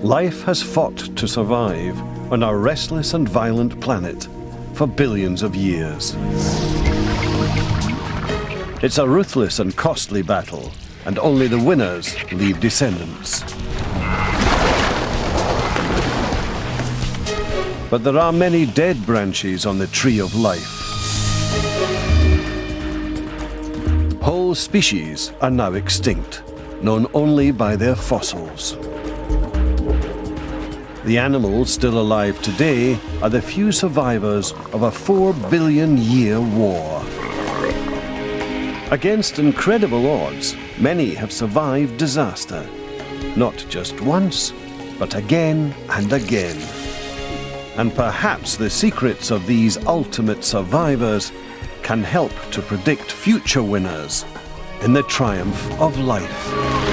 Life has fought to survive on our restless and violent planet for billions of years. It's a ruthless and costly battle, and only the winners leave descendants. But there are many dead branches on the tree of life. Whole species are now extinct, known only by their fossils. The animals still alive today are the few survivors of a 4 billion-year war. Against incredible odds, many have survived disaster, not just once, but again and again. And perhaps the secrets of these ultimate survivors can help to predict future winners in the triumph of life.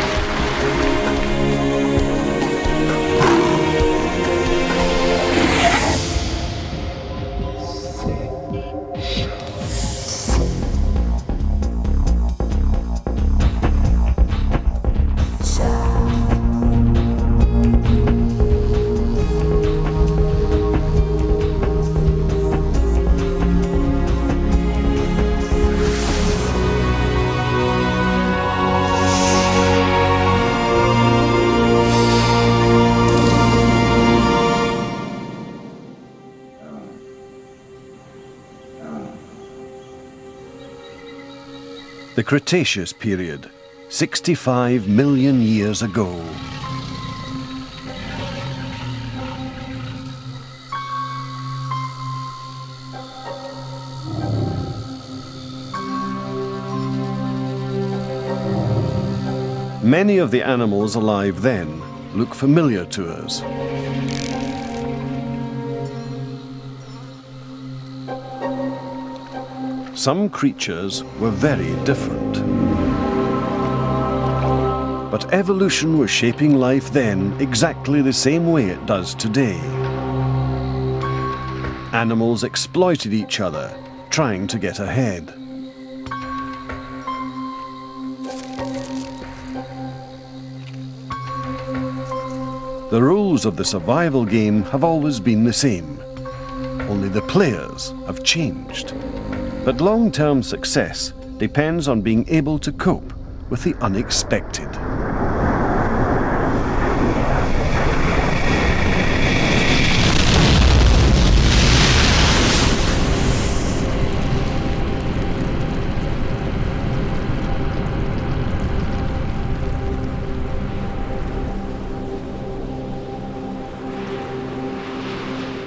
The Cretaceous period, 65 million years ago. Many of the animals alive then look familiar to us. Some creatures were very different. But evolution was shaping life then exactly the same way it does today. Animals exploited each other, trying to get ahead. The rules of the survival game have always been the same, only the players have changed. But long-term success depends on being able to cope with the unexpected.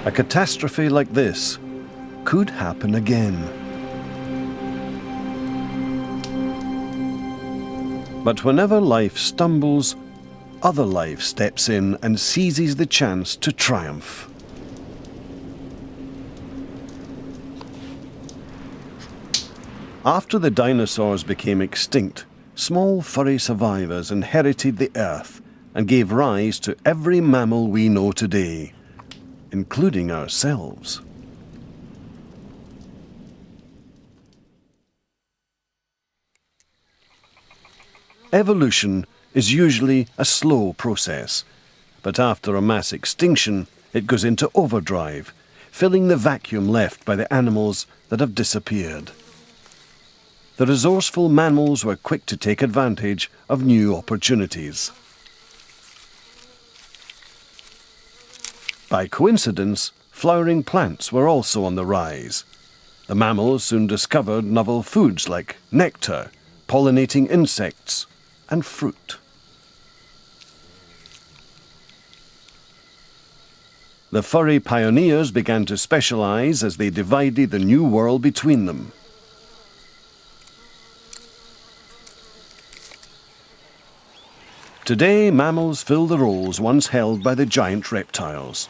A catastrophe like this could happen again. But whenever life stumbles, other life steps in and seizes the chance to triumph. After the dinosaurs became extinct, small furry survivors inherited the Earth and gave rise to every mammal we know today, including ourselves. Evolution is usually a slow process, but after a mass extinction, it goes into overdrive, filling the vacuum left by the animals that have disappeared. The resourceful mammals were quick to take advantage of new opportunities. By coincidence, flowering plants were also on the rise. The mammals soon discovered novel foods like nectar, pollinating insects, and fruit. The furry pioneers began to specialize as they divided the new world between them. Today, mammals fill the roles once held by the giant reptiles.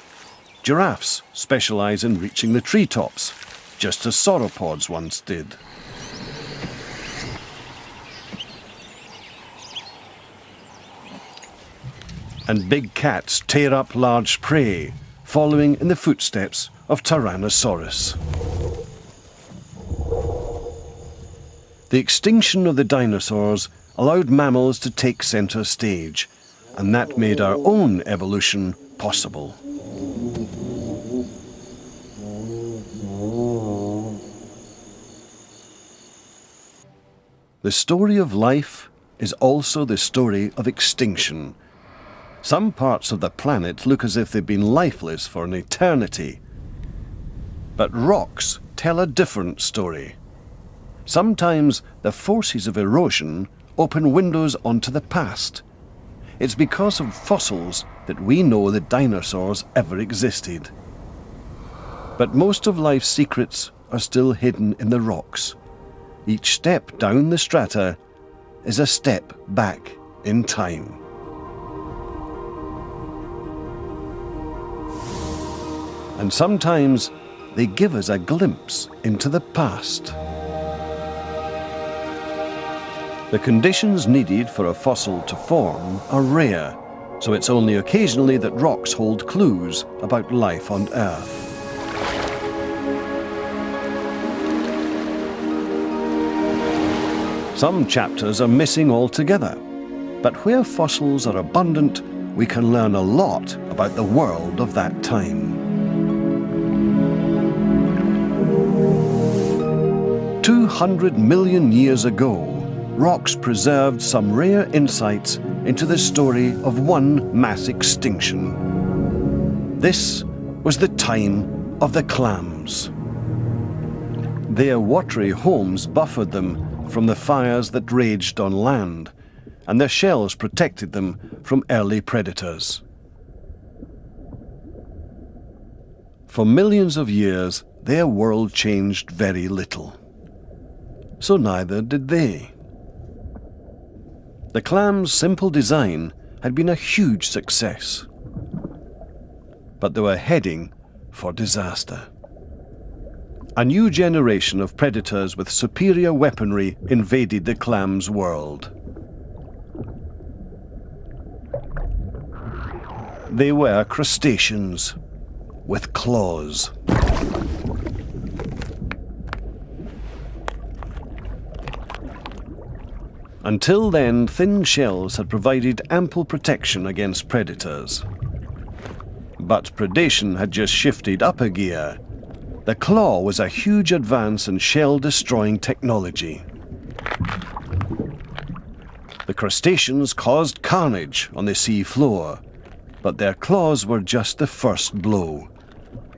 Giraffes specialize in reaching the treetops, just as sauropods once did. And big cats tear up large prey, following in the footsteps of Tyrannosaurus. The extinction of the dinosaurs allowed mammals to take centre stage, and that made our own evolution possible. The story of life is also the story of extinction. Some parts of the planet look as if they've been lifeless for an eternity. But rocks tell a different story. Sometimes the forces of erosion open windows onto the past. It's because of fossils that we know that dinosaurs ever existed. But most of life's secrets are still hidden in the rocks. Each step down the strata is a step back in time. And sometimes they give us a glimpse into the past. The conditions needed for a fossil to form are rare, so it's only occasionally that rocks hold clues about life on Earth. Some chapters are missing altogether, but where fossils are abundant, we can learn a lot about the world of that time. 200 million years ago, rocks preserved some rare insights into the story of one mass extinction. This was the time of the clams. Their watery homes buffered them from the fires that raged on land, and their shells protected them from early predators. For millions of years, their world changed very little. So neither did they. The clams' simple design had been a huge success, but they were heading for disaster. A new generation of predators with superior weaponry invaded the clams' world. They were crustaceans with claws. Until then, thin shells had provided ample protection against predators. But predation had just shifted up a gear. The claw was a huge advance in shell-destroying technology. The crustaceans caused carnage on the sea floor, but their claws were just the first blow.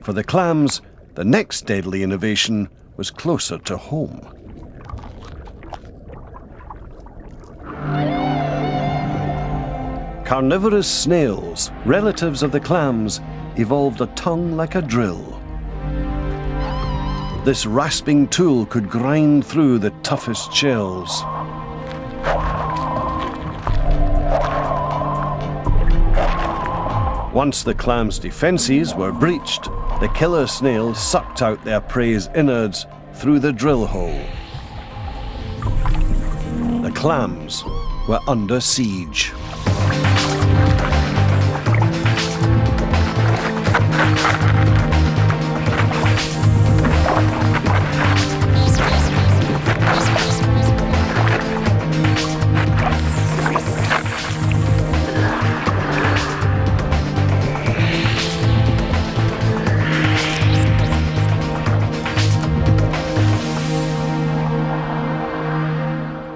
For the clams, the next deadly innovation was closer to home. Carnivorous snails, relatives of the clams, evolved a tongue like a drill. This rasping tool could grind through the toughest shells. Once the clams' defenses were breached, the killer snail sucked out their prey's innards through the drill hole. The clams were under siege.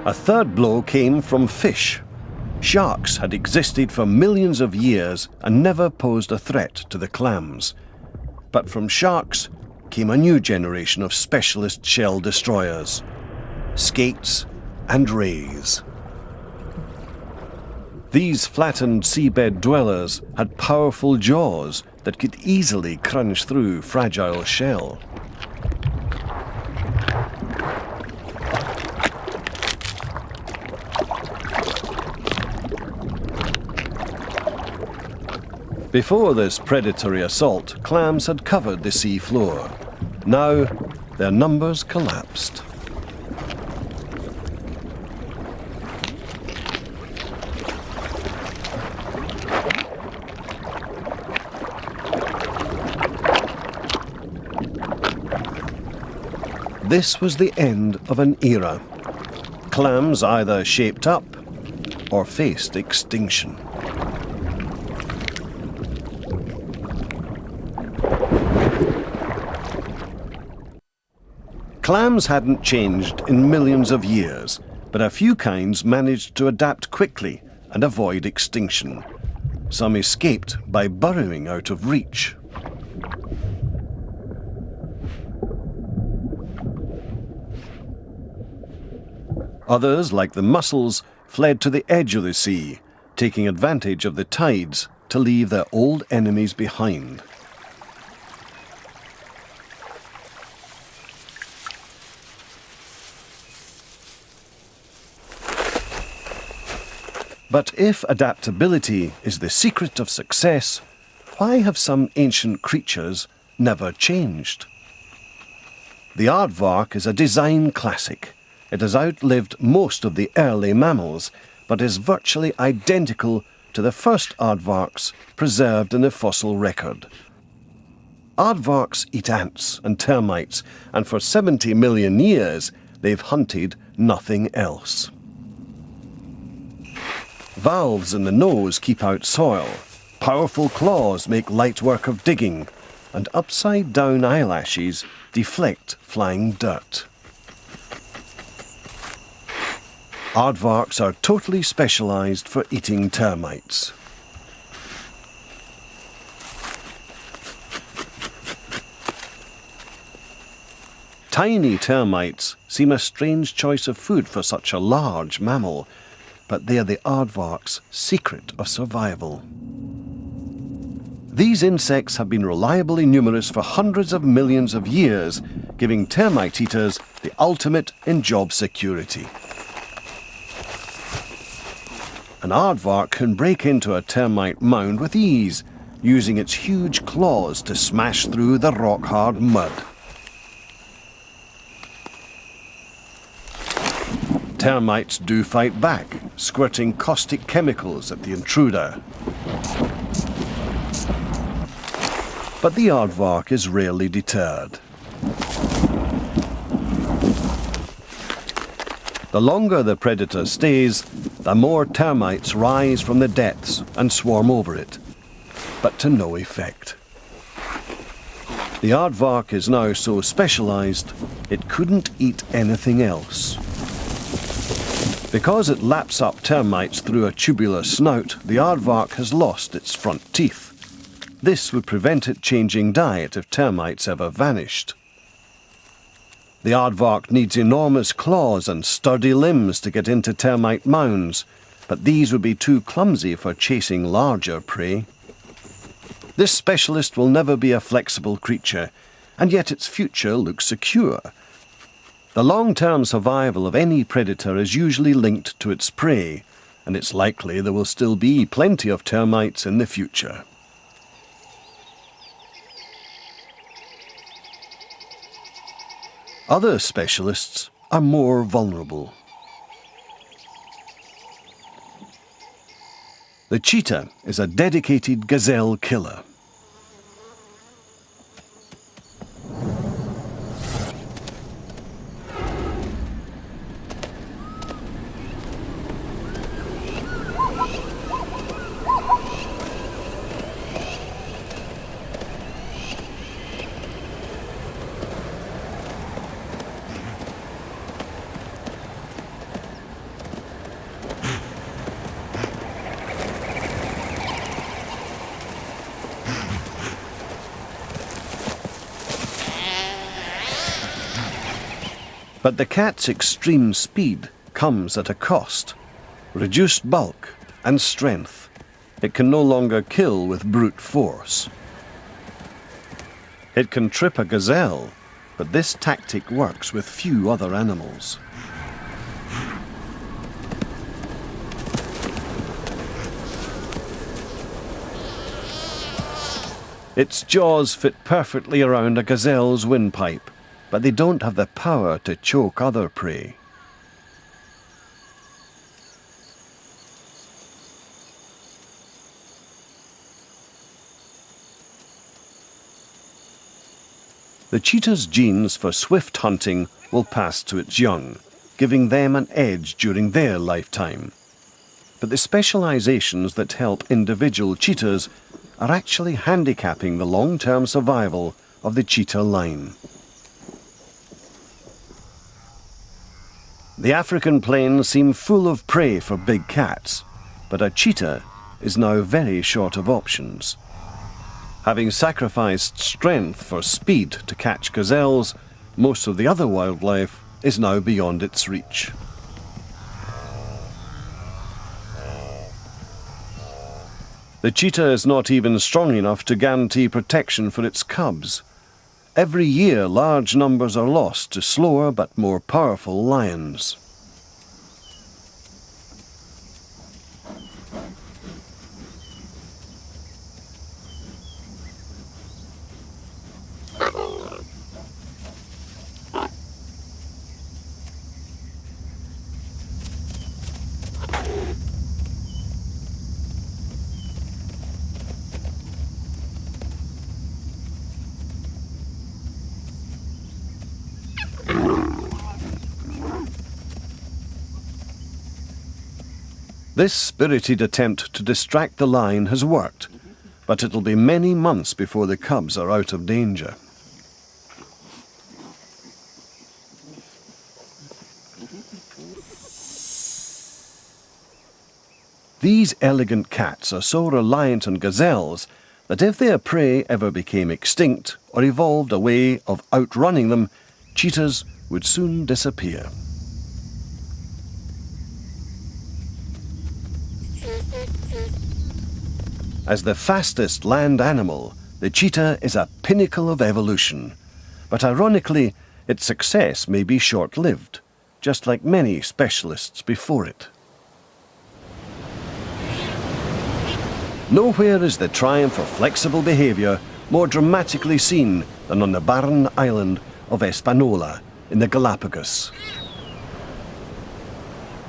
A third blow came from fish. Sharks had existed for millions of years and never posed a threat to the clams. But from sharks came a new generation of specialist shell destroyers, skates and rays. These flattened seabed dwellers had powerful jaws that could easily crunch through fragile shell. Before this predatory assault, clams had covered the sea floor. Now, their numbers collapsed. This was the end of an era. clams either shaped up or faced extinction. Clams hadn't changed in millions of years, but a few kinds managed to adapt quickly and avoid extinction. Some escaped by burrowing out of reach. Others, like the mussels, fled to the edge of the sea, taking advantage of the tides to leave their old enemies behind. But if adaptability is the secret of success, why have some ancient creatures never changed? The aardvark is a design classic. It has outlived most of the early mammals, but is virtually identical to the first aardvarks preserved in the fossil record. Aardvarks eat ants and termites, and for 70 million years they've hunted nothing else. Valves in the nose keep out soil, powerful claws make light work of digging, and upside-down eyelashes deflect flying dirt. Aardvarks are totally specialised for eating termites. Tiny termites seem a strange choice of food for such a large mammal, but they are the aardvark's secret of survival. These insects have been reliably numerous for hundreds of millions of years, giving termite eaters the ultimate in job security. An aardvark can break into a termite mound with ease, using its huge claws to smash through the rock-hard mud. Termites do fight back, squirting caustic chemicals at the intruder. But the aardvark is rarely deterred. The longer the predator stays, the more termites rise from the depths and swarm over it, but to no effect. The aardvark is now so specialised, it couldn't eat anything else. Because it laps up termites through a tubular snout, the aardvark has lost its front teeth. This would prevent it changing diet if termites ever vanished. The aardvark needs enormous claws and sturdy limbs to get into termite mounds, but these would be too clumsy for chasing larger prey. This specialist will never be a flexible creature, and yet its future looks secure. The long-term survival of any predator is usually linked to its prey, and it's likely there will still be plenty of termites in the future. Other specialists are more vulnerable. The cheetah is a dedicated gazelle killer. But the cat's extreme speed comes at a cost. Reduced bulk and strength. It can no longer kill with brute force. It can trip a gazelle, but this tactic works with few other animals. Its jaws fit perfectly around a gazelle's windpipe, but they don't have the power to choke other prey. The cheetah's genes for swift hunting will pass to its young. giving them an edge during their lifetime. But the specializations that help individual cheetahs are actually handicapping the long-term survival of the cheetah line. The African plains seem full of prey for big cats, but a cheetah is now very short of options. Having sacrificed strength for speed to catch gazelles, most of the other wildlife is now beyond its reach. The cheetah is not even strong enough to guarantee protection for its cubs. Every year, large numbers are lost to slower but more powerful lions. This spirited attempt to distract the lion has worked, but it'll be many months before the cubs are out of danger. These elegant cats are so reliant on gazelles that if their prey ever became extinct or evolved a way of outrunning them, cheetahs would soon disappear. As the fastest land animal, the cheetah is a pinnacle of evolution. But ironically, its success may be short-lived, just like many specialists before it. Nowhere is the triumph of flexible behavior more dramatically seen than on the barren island of Hispaniola in the Galapagos.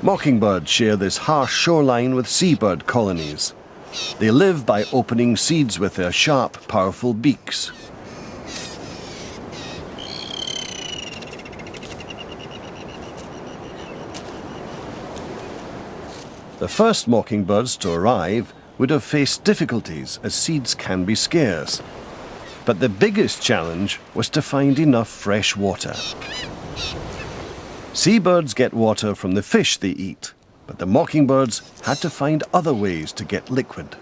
Mockingbirds share this harsh shoreline with seabird colonies. They live by opening seeds with their sharp, powerful beaks. The first mockingbirds to arrive would have faced difficulties as seeds can be scarce. But the biggest challenge was to find enough fresh water. Seabirds get water from the fish they eat, but the mockingbirds had to find other ways to get liquid.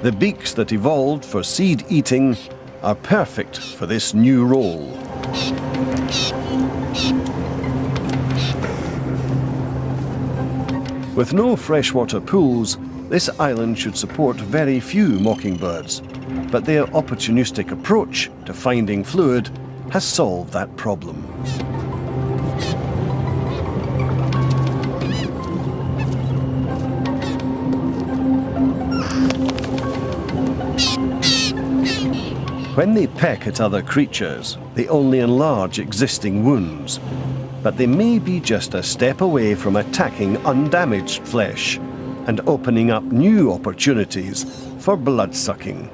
The beaks that evolved for seed eating are perfect for this new role. With no freshwater pools, this island should support very few mockingbirds, but their opportunistic approach to finding fluid has solved that problem. When they peck at other creatures, they only enlarge existing wounds, but they may be just a step away from attacking undamaged flesh and opening up new opportunities for blood-sucking.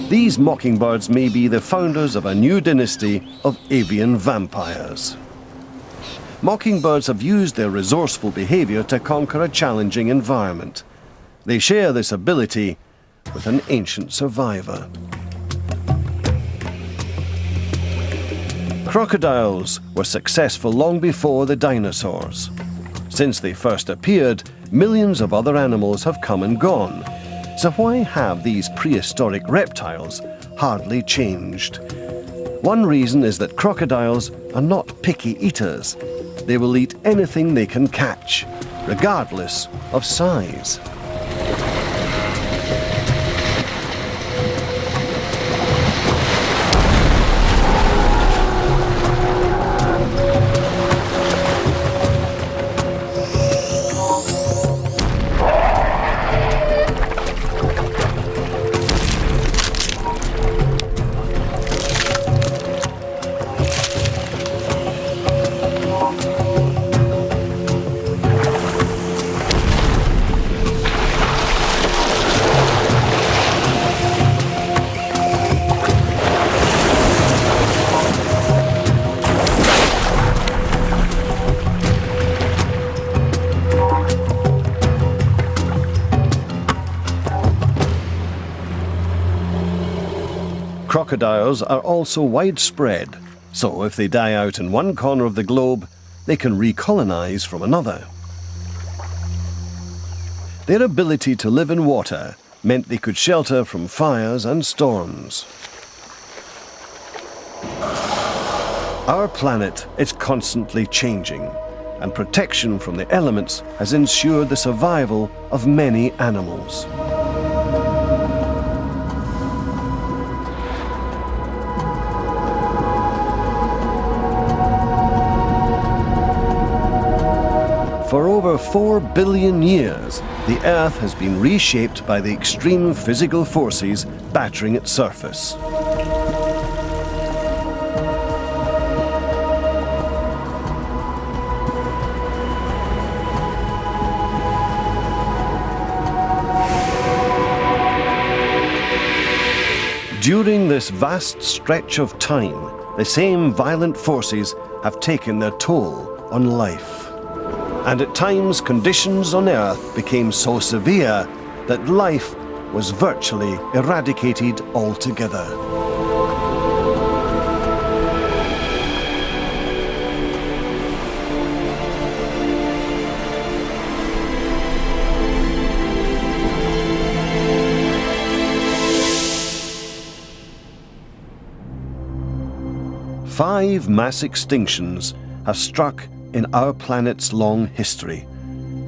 These mockingbirds may be the founders of a new dynasty of avian vampires. Mockingbirds have used their resourceful behavior to conquer a challenging environment. They share this ability with an ancient survivor. Crocodiles were successful long before the dinosaurs. Since they first appeared, millions of other animals have come and gone. So why have these prehistoric reptiles hardly changed? One reason is that crocodiles are not picky eaters. They will eat anything they can catch, regardless of size. crocodiles are also widespread, so if they die out in one corner of the globe, they can recolonize from another. Their ability to live in water meant they could shelter from fires and storms. Our planet is constantly changing, and protection from the elements has ensured the survival of many animals. For over 4 billion years, the Earth has been reshaped by the extreme physical forces battering its surface. During this vast stretch of time, the same violent forces have taken their toll on life. And at times, conditions on Earth became so severe that life was virtually eradicated altogether. Five mass extinctions have struck in our planet's long history,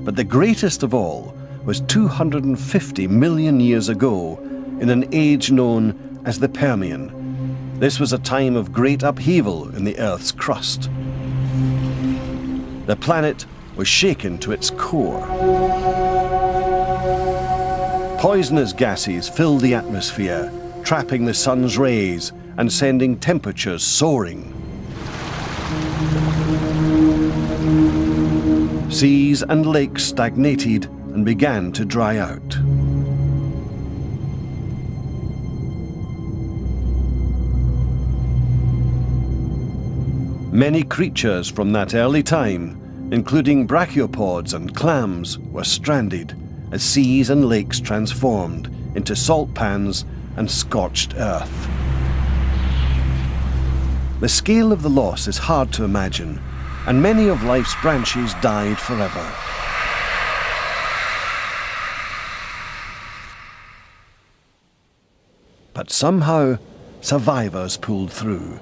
but the greatest of all was 250 million years ago in an age known as the Permian. This was a time of great upheaval in the Earth's crust. The planet was shaken to its core. Poisonous gases filled the atmosphere, trapping the sun's rays and sending temperatures soaring. Seas and lakes stagnated and began to dry out. Many creatures from that early time, including brachiopods and clams, were stranded as seas and lakes transformed into salt pans and scorched earth. The scale of the loss is hard to imagine, and many of life's branches died forever. But somehow, survivors pulled through.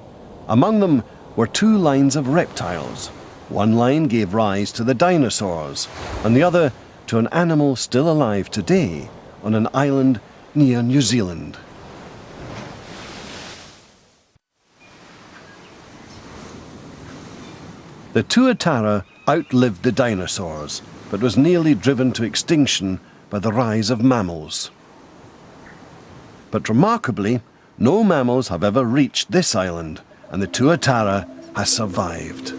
Among them were two lines of reptiles. One line gave rise to the dinosaurs, and the other to an animal still alive today on an island near New Zealand. The tuatara outlived the dinosaurs, but was nearly driven to extinction by the rise of mammals. But remarkably, no mammals have ever reached this island, and the tuatara has survived.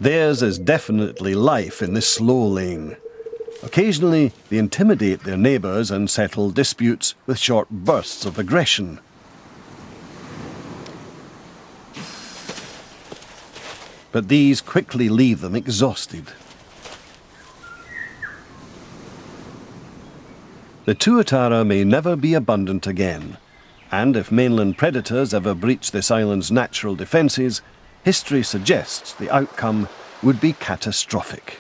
Theirs is definitely life in this slow lane. Occasionally, they intimidate their neighbours and settle disputes with short bursts of aggression. But these quickly leave them exhausted. The tuatara may never be abundant again, and if mainland predators ever breach this island's natural defences, history suggests the outcome would be catastrophic.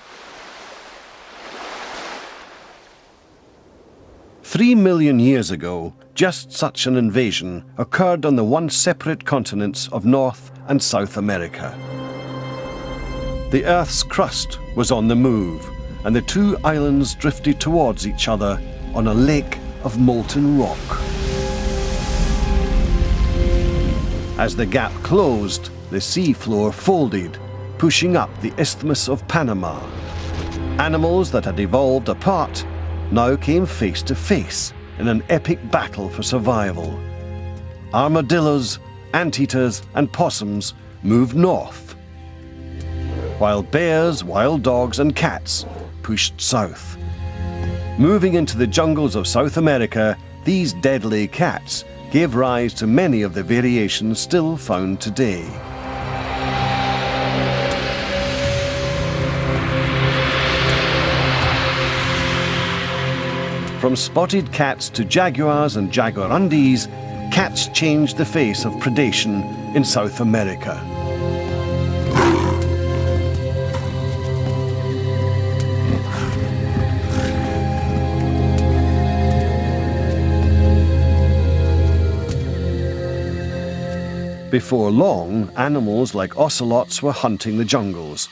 3 million years ago, just such an invasion occurred on the once separate continents of North and South America. The Earth's crust was on the move, and the two islands drifted towards each other on a lake of molten rock. As the gap closed, the sea floor folded, pushing up the Isthmus of Panama. Animals that had evolved apart now came face to face in an epic battle for survival. Armadillos, anteaters, and possums moved north, while bears, wild dogs, and cats pushed south. Moving into the jungles of South America, these deadly cats gave rise to many of the variations still found today. From spotted cats to jaguars and jaguarundis, cats changed the face of predation in South America. Before long, animals like ocelots were hunting the jungles.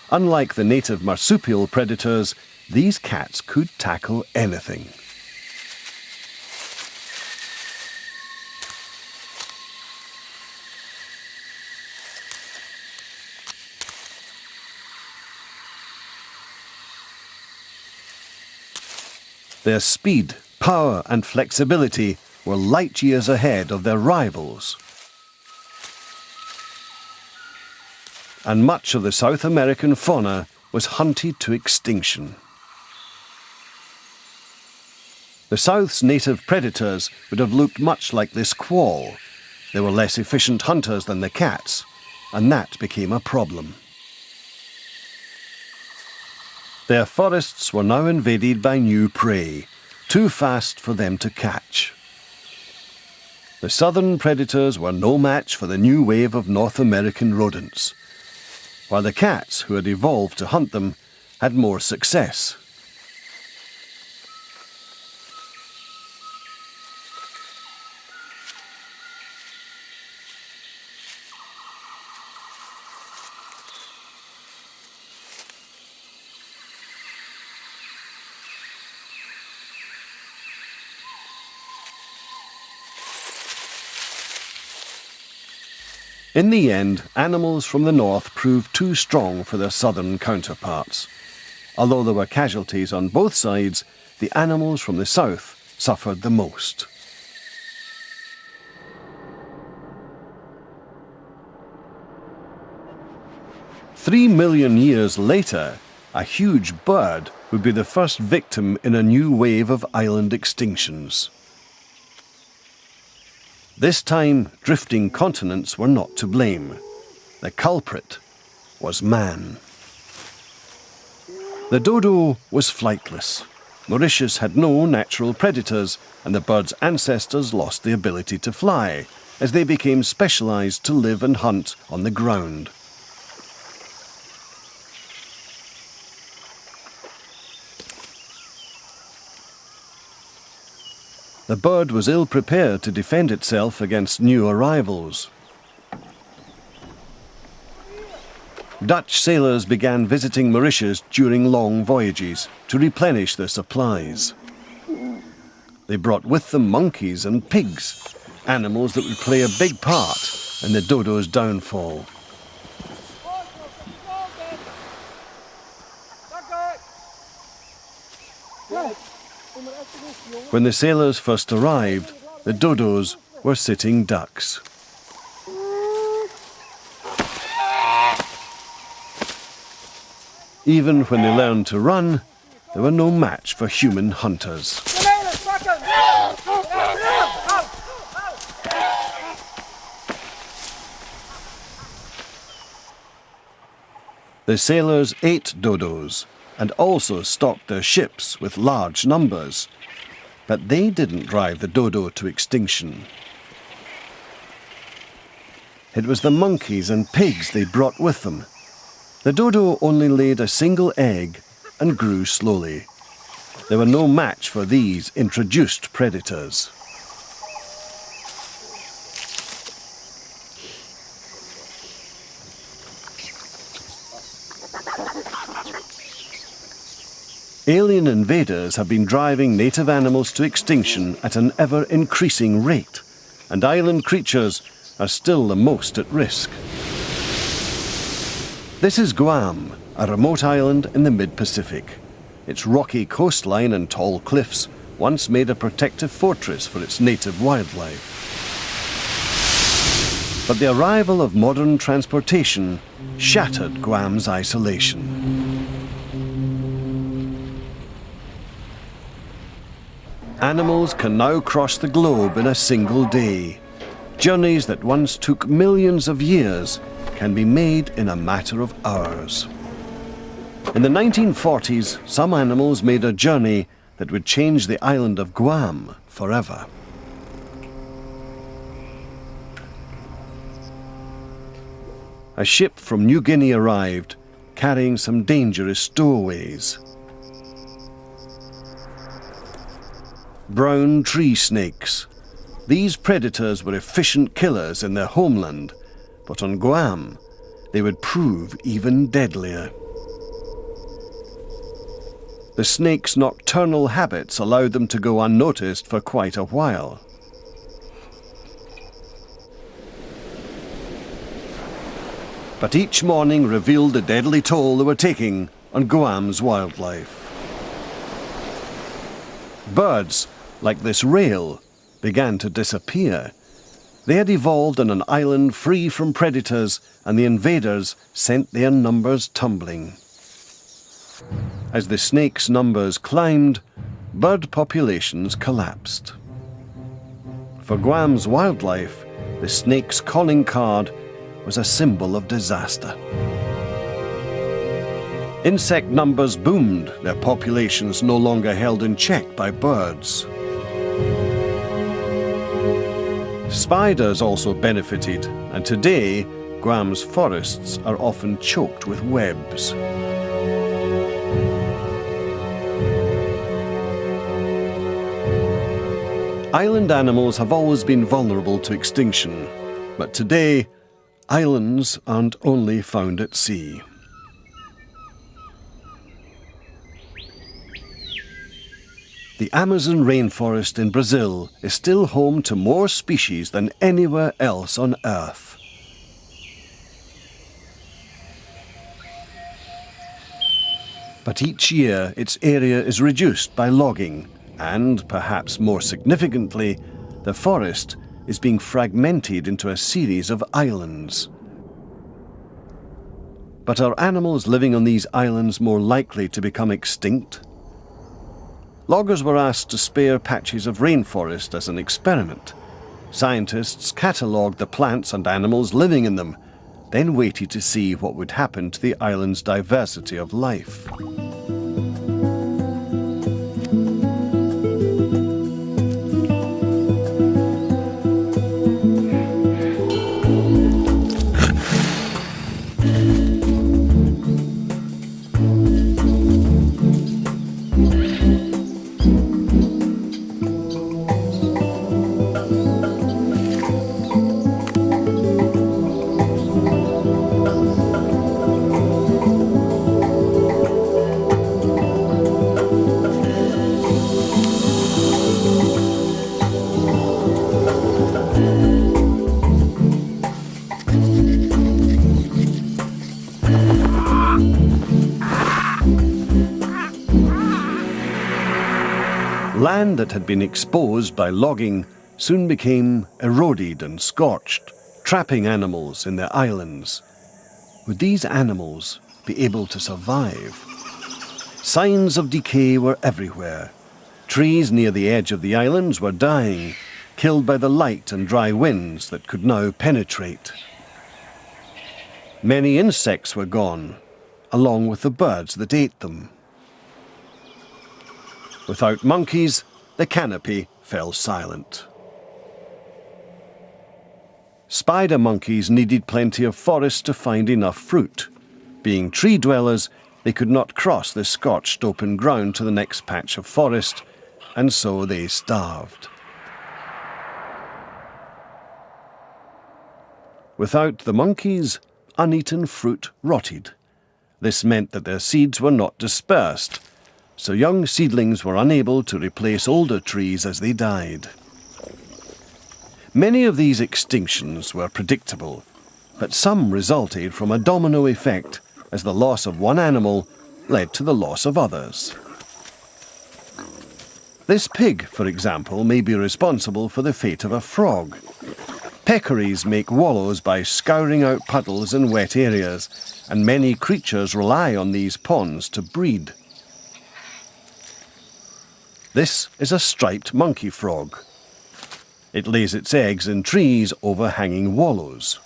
Unlike the native marsupial predators, these cats could tackle anything. Their speed, power, and flexibility were light years ahead of their rivals. And much of the South American fauna was hunted to extinction. The South's native predators would have looked much like this quoll. They were less efficient hunters than the cats, and that became a problem. Their forests were now invaded by new prey, too fast for them to catch. The southern predators were no match for the new wave of North American rodents, while the cats, who had evolved to hunt them, had more success. In the end, animals from the north proved too strong for their southern counterparts. Although there were casualties on both sides, the animals from the south suffered the most. "3 million years later, a huge bird would be the first victim in a new wave of island extinctions. This time, drifting continents were not to blame. The culprit was man. The dodo was flightless. Mauritius had no natural predators, and the bird's ancestors lost the ability to fly, as they became specialized to live and hunt on the ground. The bird was ill-prepared to defend itself against new arrivals. Dutch sailors began visiting Mauritius during long voyages to replenish their supplies. They brought with them monkeys and pigs, animals that would play a big part in the dodo's downfall. When the sailors first arrived, the dodos were sitting ducks. Even when they learned to run, they were no match for human hunters. The sailors ate dodos and also stocked their ships with large numbers. But they didn't drive the dodo to extinction. It was the monkeys and pigs they brought with them. The dodo only laid a single egg and grew slowly. They were no match for these introduced predators. Alien invaders have been driving native animals to extinction at an ever-increasing rate, and island creatures are still the most at risk. This is Guam, a remote island in the mid-Pacific. Its rocky coastline and tall cliffs once made a protective fortress for its native wildlife. But the arrival of modern transportation shattered Guam's isolation. Animals can now cross the globe in a single day. Journeys that once took millions of years can be made in a matter of hours. In the 1940s, some animals made a journey that would change the island of Guam forever. A ship from New Guinea arrived, carrying some dangerous stowaways. Brown tree snakes. These predators were efficient killers in their homeland, but on Guam, they would prove even deadlier. The snake's nocturnal habits allowed them to go unnoticed for quite a while. But each morning revealed the deadly toll they were taking on Guam's wildlife. Birds, like this rail, began to disappear. They had evolved on an island free from predators, and the invaders sent their numbers tumbling. As the snake's numbers climbed, bird populations collapsed. For Guam's wildlife, the snake's calling card was a symbol of disaster. Insect numbers boomed, their populations no longer held in check by birds. Spiders also benefited, and today Guam's forests are often choked with webs. Island animals have always been vulnerable to extinction, but today, islands aren't only found at sea. The Amazon rainforest in Brazil is still home to more species than anywhere else on Earth. But each year its area is reduced by logging, and, perhaps more significantly, the forest is being fragmented into a series of islands. But are animals living on these islands more likely to become extinct? Loggers were asked to spare patches of rainforest as an experiment. Scientists catalogued the plants and animals living in them, then waited to see what would happen to the island's diversity of life. Land that had been exposed by logging soon became eroded and scorched, trapping animals in their islands. Would these animals be able to survive? Signs of decay were everywhere. Trees near the edge of the islands were dying, killed by the light and dry winds that could now penetrate. Many insects were gone, along with the birds that ate them. Without monkeys, the canopy fell silent. Spider monkeys needed plenty of forest to find enough fruit. Being tree dwellers, they could not cross the scorched open ground to the next patch of forest, and so they starved. Without the monkeys, uneaten fruit rotted. This meant that their seeds were not dispersed, so young seedlings were unable to replace older trees as they died. Many of these extinctions were predictable, but some resulted from a domino effect as the loss of one animal led to the loss of others. This pig, for example, may be responsible for the fate of a frog. Peccaries make wallows by scouring out puddles in wet areas, and many creatures rely on these ponds to breed. This is a striped monkey frog. It lays its eggs in trees overhanging wallows.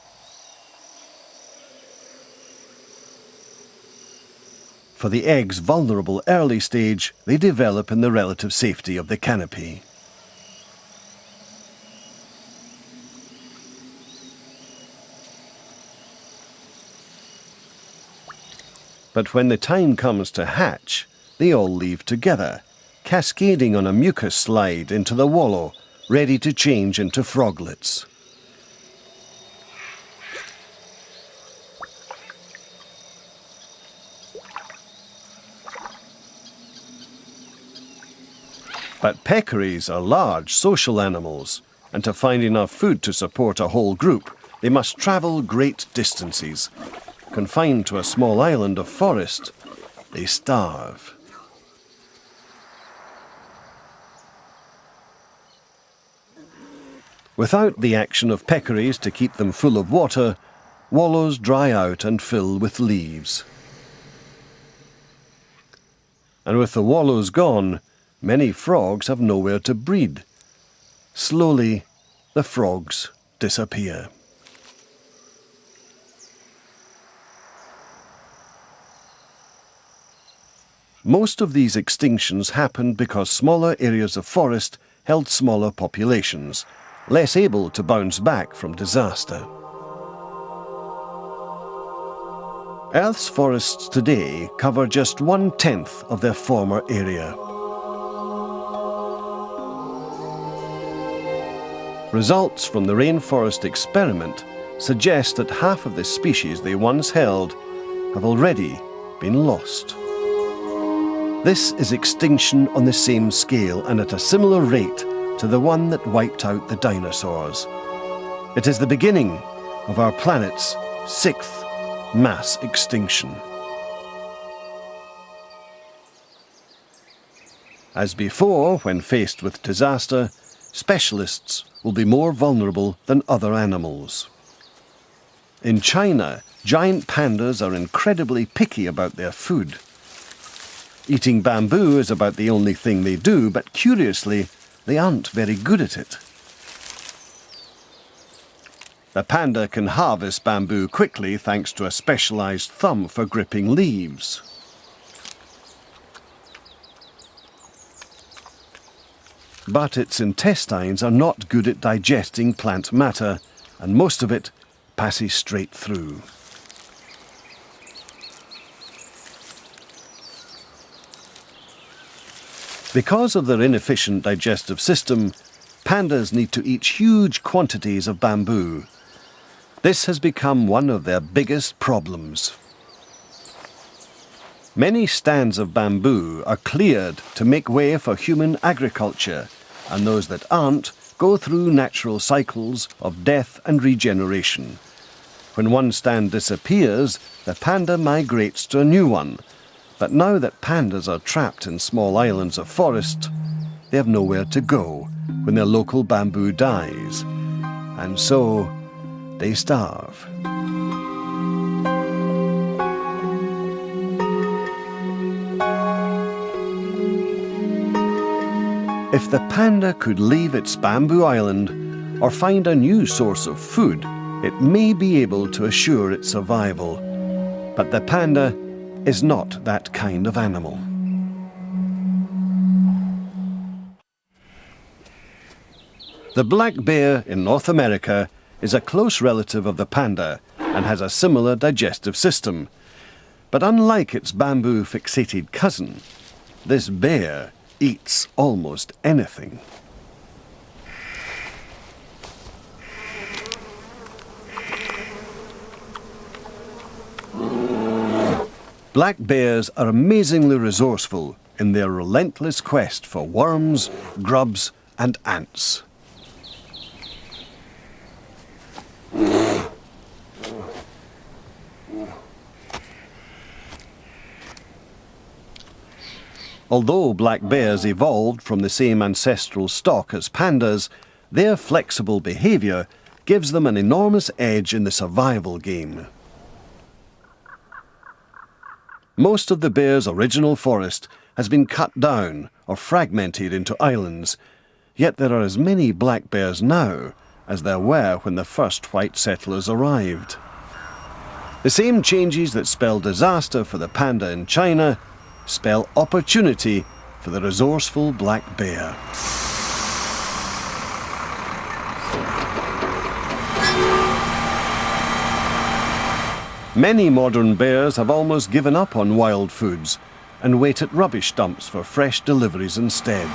For the egg's vulnerable early stage, they develop in the relative safety of the canopy. But when the time comes to hatch, they all leave together, cascading on a mucus slide into the wallow, ready to change into froglets. But peccaries are large social animals, and to find enough food to support a whole group, they must travel great distances. Confined to a small island of forest, they starve. Without the action of peccaries to keep them full of water, wallows dry out and fill with leaves. And with the wallows gone, many frogs have nowhere to breed. Slowly, the frogs disappear. Most of these extinctions happened because smaller areas of forest held smaller populations, less able to bounce back from disaster. Earth's forests today cover just 1/10 of their former area. Results from the rainforest experiment suggest that half of the species they once held have already been lost. This is extinction on the same scale and at a similar rate to the one that wiped out the dinosaurs. It is the beginning of our planet's 6th mass extinction. As before, when faced with disaster, specialists will be more vulnerable than other animals. In China, giant pandas are incredibly picky about their food. Eating bamboo is about the only thing they do, but curiously, they aren't very good at it. The panda can harvest bamboo quickly thanks to a specialized thumb for gripping leaves. But its intestines are not good at digesting plant matter, and most of it passes straight through. Because of their inefficient digestive system, pandas need to eat huge quantities of bamboo. This has become one of their biggest problems. Many stands of bamboo are cleared to make way for human agriculture, and those that aren't go through natural cycles of death and regeneration. When one stand disappears, the panda migrates to a new one. But now that pandas are trapped in small islands of forest, they have nowhere to go when their local bamboo dies. And so they starve. If the panda could leave its bamboo island or find a new source of food, it may be able to assure its survival. But the panda is not that kind of animal. The black bear in North America is a close relative of the panda and has a similar digestive system. But unlike its bamboo-fixated cousin, this bear eats almost anything. Black bears are amazingly resourceful, in their relentless quest for worms, grubs, and ants. Although black bears evolved from the same ancestral stock as pandas, their flexible behaviour gives them an enormous edge in the survival game. Most of the bear's original forest has been cut down or fragmented into islands, yet there are as many black bears now as there were when the first white settlers arrived. The same changes that spell disaster for the panda in China spell opportunity for the resourceful black bear. Many modern bears have almost given up on wild foods and wait at rubbish dumps for fresh deliveries instead.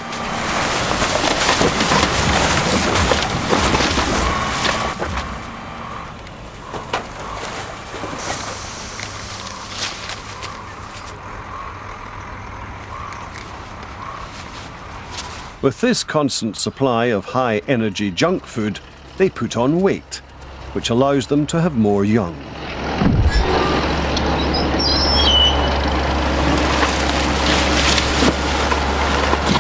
With this constant supply of high-energy junk food, they put on weight, which allows them to have more young.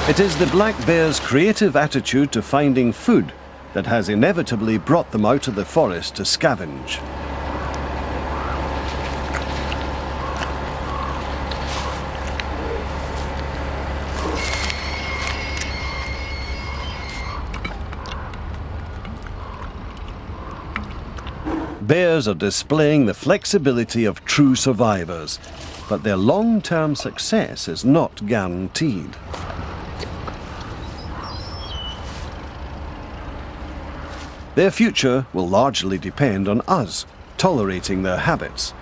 It is the black bear's creative attitude to finding food that has inevitably brought them out of the forest to scavenge. Bears are displaying the flexibility of true survivors, but their long-term success is not guaranteed. Their future will largely depend on us tolerating their habits.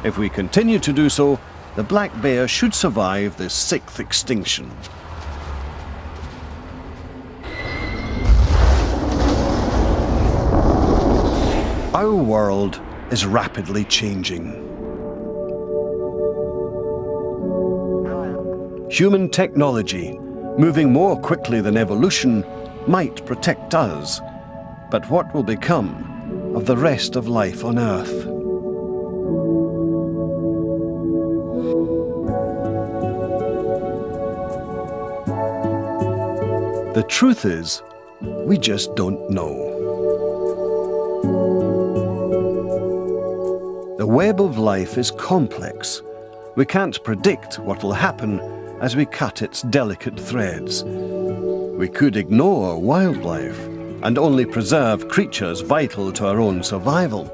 If we continue to do so, the black bear should survive this sixth extinction. Our world is rapidly changing. Human technology, moving more quickly than evolution, might protect us. But what will become of the rest of life on Earth? The truth is, we just don't know. The web of life is complex. We can't predict what will happen as we cut its delicate threads. We could ignore wildlife and only preserve creatures vital to our own survival.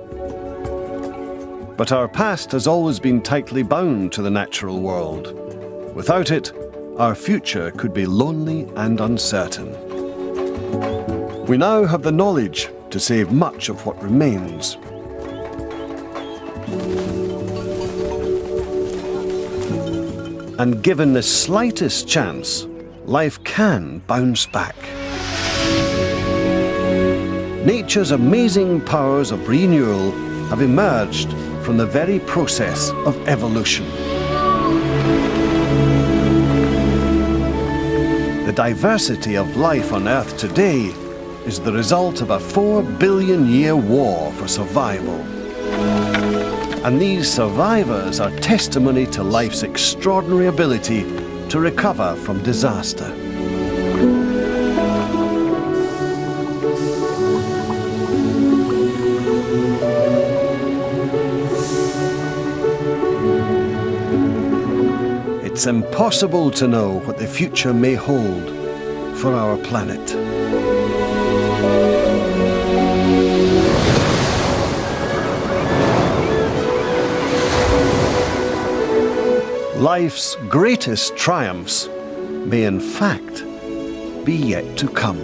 But our past has always been tightly bound to the natural world. Without it, our future could be lonely and uncertain. We now have the knowledge to save much of what remains. And given the slightest chance, life can bounce back. Nature's amazing powers of renewal have emerged from the very process of evolution. The diversity of life on Earth today is the result of a 4 billion-year war for survival. And these survivors are testimony to life's extraordinary ability to recover from disaster. It's impossible to know what the future may hold for our planet. Life's greatest triumphs may in fact be yet to come.